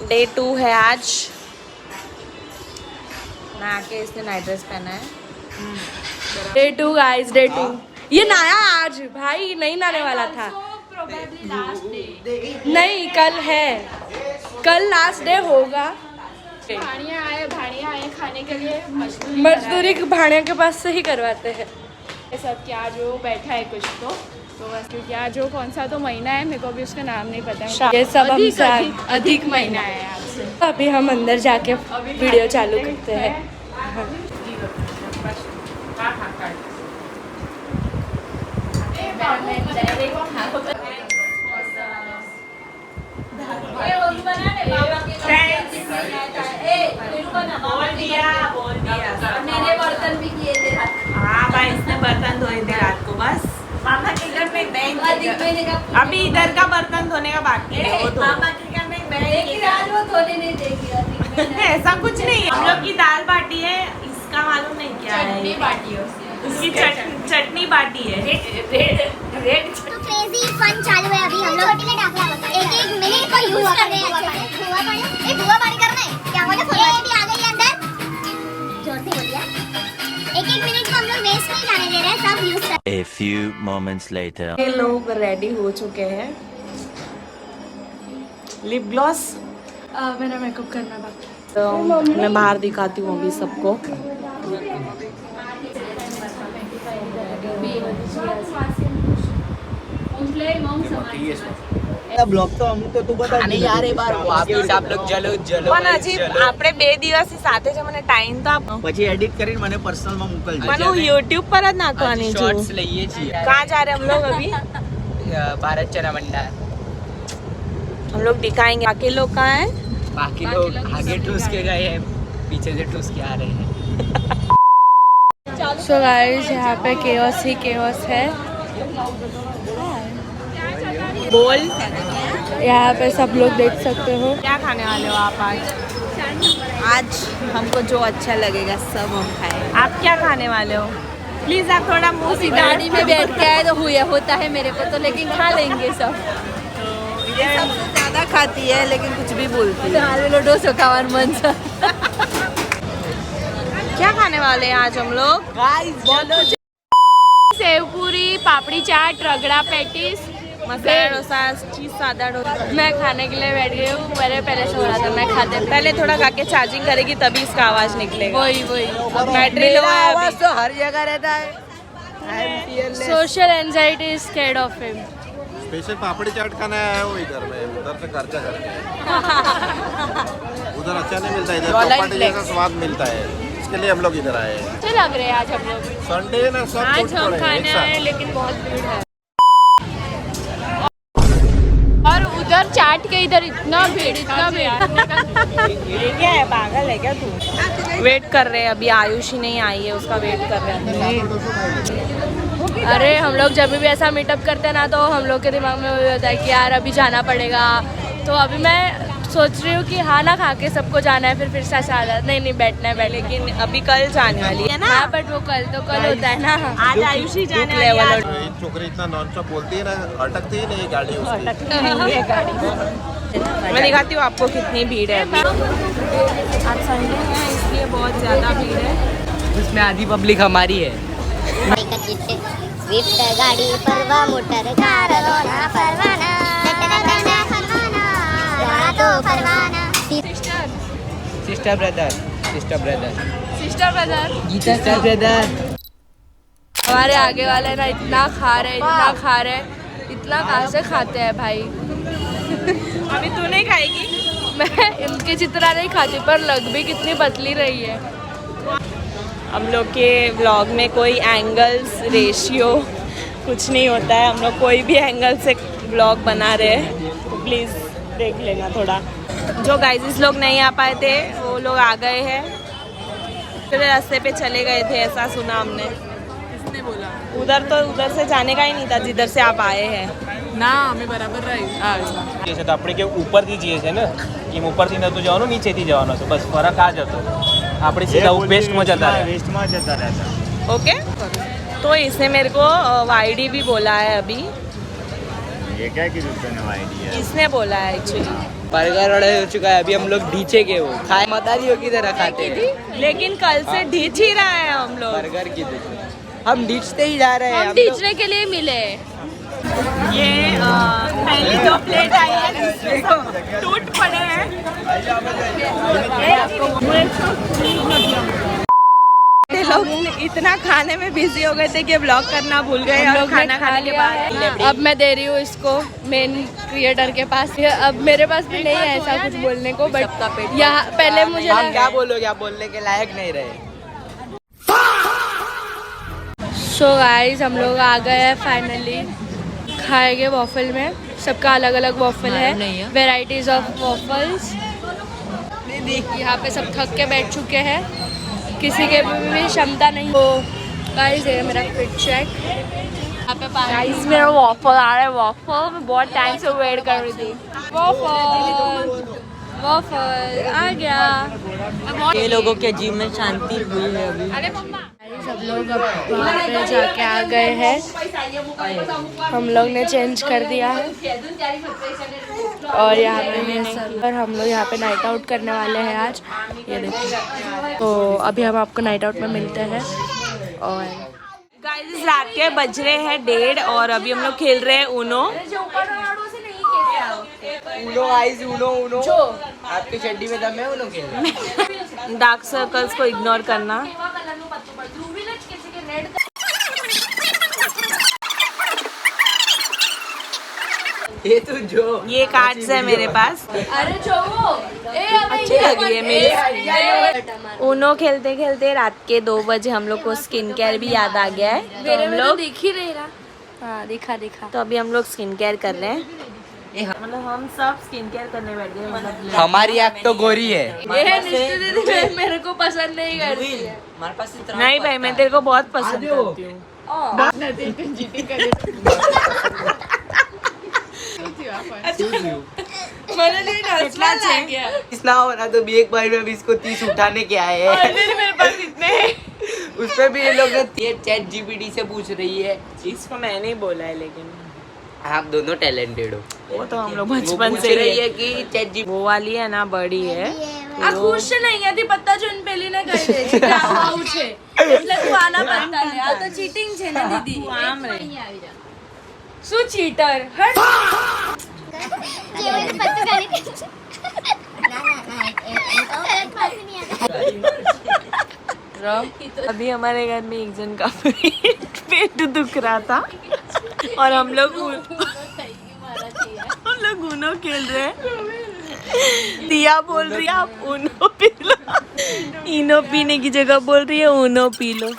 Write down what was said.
Day 2 है आज। मैं आके इसने नाइट ड्रेस पहना है। Day 2 guys, day 2। ये नया आज भाई नहीं नहाने वाला था। नहीं कल है, कल लास्ट डे होगा। भाड़िया आए खाने के लिए। मजदूरी भाड़िया के पास से ही करवाते हैं सब। क्या जो बैठा है कुछ तो बस, क्योंकि आज जो कौन सा तो महीना है मेरे को भी उसका नाम नहीं पता है। ये सब हमसे अधिक महीना है आपसे। अभी हम अंदर जाके वीडियो चालू करते हैं। मैंने बर्तन भी किए थे। हाँ भाई, इसने बर्तन धोए थे रात को। बस मामा के घर में बैंक अभी इधर का बर्तन धोने का बाकी है। वो मामा के घर में बैंक आज वो धोने नहीं देगी। ऐसा कुछ नहीं, हम लोग की दाल बाटी है, इसका मालूम नहीं क्या है। चटनी बाटी है उसकी चटनी बाटी है। रेड तो क्रेजी फन चालू है अभी। हम लोग एक मिनट को यूज कर रहे हैं। बुआ पानी कर रहे हैं क्या? मुझे फोन भी आ गई अंदर, जोर से बोलिए। एक मिनट को हम लोग वेस्ट नहीं जाने दे रहे हैं, सब यूज कर। A few moments later. ये लोग रेडी हो चुके हैं। लिप ग्लॉस मेरा मेकअप करना बाकी। तो मैं बाहर दिखाती हूँ अभी सबको। બ્લોગ તો અમુક તો તું બતા અને યાર એ બાર વાપસ આપ લોગ જલો પણ હજી આપણે 2 દિવસથી સાથે છે, મને ટાઈમ તો આપો। પછી એડિટ કરીને મને પર્સનલ માં મોકલજો। પણ હું YouTube પર જ નાખવાની છું। शॉर्ट्स લઈએ છીએ। कहाँ जा रहे हैं हम लोग अभी? भारत चना भंडार। हम लोग दिखाएंगे। बाकी लोग कहाँ हैं? बाकी लोग आगे ठूस के गए हैं, पीछे से ठूस के आ रहे हैं। सो गाइस, यहाँ पे केओस ही केओस है। बोल, यहाँ पे सब लोग देख सकते हो। क्या खाने वाले हो आप आज? आज हमको जो अच्छा लगेगा सब हम खाएंगे। आप क्या खाने वाले हो? प्लीज आप थोड़ा मुंह सीधा। गाड़ी में बैठ के आए तो होता है मेरे को तो, लेकिन खा लेंगे सब। सबसे ज्यादा खाती है लेकिन कुछ भी बोलती है। क्या खाने वाले हैं आज हम लोग? सेव पूरी, पापड़ी चाट, रगड़ा पैटीस, मसाला डोसा, चीज सादा डोसा। मैं खाने के लिए बैठ गई हूँ। मेरे पहले से हो रहा था, मैं खाते पहले थोड़ा खा के चार्जिंग करेगी तभी इसका आवाज निकलेगा। वही बैटरी लो है अभी। तो हर जगह रहता है। Social anxiety is scared of him. Special papdi chaat खाना है वो इधर में, उधर से खर्चा करके। उधर अच्छा नहीं मिलता, इधर चौपाटी जैसा स्वाद मिलता है, इसके लिए हम लोग इधर आए हैं। अच्छे लग रहे हैं आज हम लोग। संडे ना सब आज कुछ हम पड़े खाने एक साथ। आए लेकिन बहुत भीड़ है। और उधर चाट के इधर इतना भीड़। ये क्या है, पागल है क्या तू? वेट कर रहे हैं, अभी आयुषी नहीं आई है, उसका वेट कर रहे हैं। अरे हम लोग जब भी ऐसा मीटअप करते हैं ना, तो हम लोग के दिमाग में वही होता है कि यार अभी जाना पड़ेगा। तो अभी मैं सोच रही हूँ कि हाँ ना खा के सबको जाना है, फिर से साथ नहीं बैठना है। लेकिन अभी कल जाने वाली है ना। हाँ, बट वो कल होता है ना। आज आयुषी जाने वाली है। ये छोकरी इतना नॉन स्टॉप बोलती है ना, अटकती ही नहीं गाड़ी उसकी। मैं दिखाती हूँ आपको कितनी भीड़ है अभी। आज संडे है इसलिए बहुत ज़्यादा भीड़ है। उसमें आधी पब्लिक हमारी है। स्विफ्ट गाड़ी, परवा मोटर कार, रोना परवाना, तो परवाना। Sister brother sister brother. हमारे आगे वाले ना इतना खा रहे, इतना कहाँ से खाते हैं भाई। अभी तू नहीं खाएगी? मैं इनके जितना नहीं खाती, पर लग भी कितनी पतली रही है। हम लोग के व्लॉग में कोई एंगल्स रेशियो कुछ नहीं होता है। हम लोग कोई भी एंगल से व्लॉग बना रहे हैं, तो प्लीज़ देख लेना थोड़ा। जो गाइस लोग नहीं आ पाए थे वो लोग आ गए हैं, फिर रास्ते पे चले गए थे, ऐसा सुना हमने। किसने बोला उधर से जाने का ही नहीं था जिधर से आप आए हैं. ના અમે બરાબર રહી છે તો આપણે કે ઉપરથી જઈએ છે ને એમ ઉપરથી નતું જવાનું નીચેથી જવાનું હતું બસ ફરક આ જ હતો આપણે સીધા વેસ્ટમાં જતા રહ્યા वेस्टમાં જતા રહેતા. ओके. तो इसने मेरे को वाईडी भी बोला है अभी. ये क्या की दूसरे आइडिया इसने बोला है एक्चुअली. बर्गर ऑर्डर हो चुका है, अभी हम लोग ढीचे के हो खाए मदारियों की तरह खाते हैं. लेकिन कल से ढीच ही रहा है हम लोग. बर्गर की दूसरे हम ढीचते ही जा रहे हैं. हम खींचने के लिए मिले. ये पहली जो प्लेट आई है जिसमें सब टूट पड़े हैं. ये लोग इतना खाने में बिजी हो गए थे कि ब्लॉग करना भूल गए और खाना खाने के बाद अब मैं दे रही हूँ इसको मेन क्रिएटर के पास. अब मेरे पास भी नहीं है ऐसा कुछ बोलने को, बट यहाँ पहले मुझे हम क्या बोलोगे, आप बोलने के लायक नहीं रहे. सो गाइस हम लोग आ गए हैं फाइनली. खाएंगे वॉफल में. सबका अलग अलग वॉफल है, वेराइटीज ऑफ वॉफल्स. यहाँ पे सब थक के बैठ चुके हैं, किसी के भी क्षमता नहीं. तो गाइस ये मेरा फिट चेक. गाइस मेरा वॉफल आ रहा है. वॉफल मैं बहुत टाइम से वेट कर रही थी. वॉफल आ गया. ये लोगों के जीव में शांति हुई है अभी. सब लोग अब वहाँ पे जाके आ गए हैं. हम लोग ने चेंज कर दिया है और यहाँ पे पर हम लोग यहाँ पे नाइट आउट करने वाले हैं आज. ये देखिए. तो अभी हम आपको नाइट आउट में मिलते हैं. और गाइस रात के बज रहे हैं 1:30 और अभी हम लोग खेल रहे हैं ऊनो. उनो आइज उनो उनो आपकी चड्डी में दम है उनो खेलना. डार्क सर्कल्स को इग्नोर करना. ये तो जो ये कार्ड्स है मेरे पास. अरे जो अच्छी लग रही है मेरी. ऊनो खेलते खेलते रात के 2 बजे हम लोग को स्किन केयर भी याद आ गया है. तो हम लोग दिख ही नहीं रहा. हाँ दिखा. तो अभी हम लोग स्किन केयर कर रहे हैं. मतलब हम सब स्किन केयर करने बैठ गए. मतलब हमारी आँख तो गोरी है. मेरे को पसंद नहीं करती है. हमारे पास नहीं भाई मैं तेरे को बहुत पसंद करती हूँ. ना हो ना तो भी एक बार में अभी इसको 30 उठाने के आए हैं. मेरे पास इतने हैं. उस पे भी ये लोग चैट जीपीटी से पूछ रही है. इसको मैंने ही बोला है लेकिन आप दोनों टैलेंटेड हो. वो तो हम लोग वो बचपन पूछ से रही है कि चैट जी वो वाली है ना बड़ी है. આ ખુશ નહીં હતી પત્તા જોઈને પેલીને કહી દે છે કે આ આવું છે એટલે તું આના પત્તા લે. આ તો ચીટિંગ છે ને દીદી. આમ રે. શું ચીટર હટ. केवल पत्तू गाने के ना अभी हमारे घर में एक जन का पेट दुख रहा था और हम लोग ऊनो खेल रहे हैं. दिया बोल रही है आप ऊनो पी लो. इनो पीने की जगह बोल रही है ऊनो पी लो.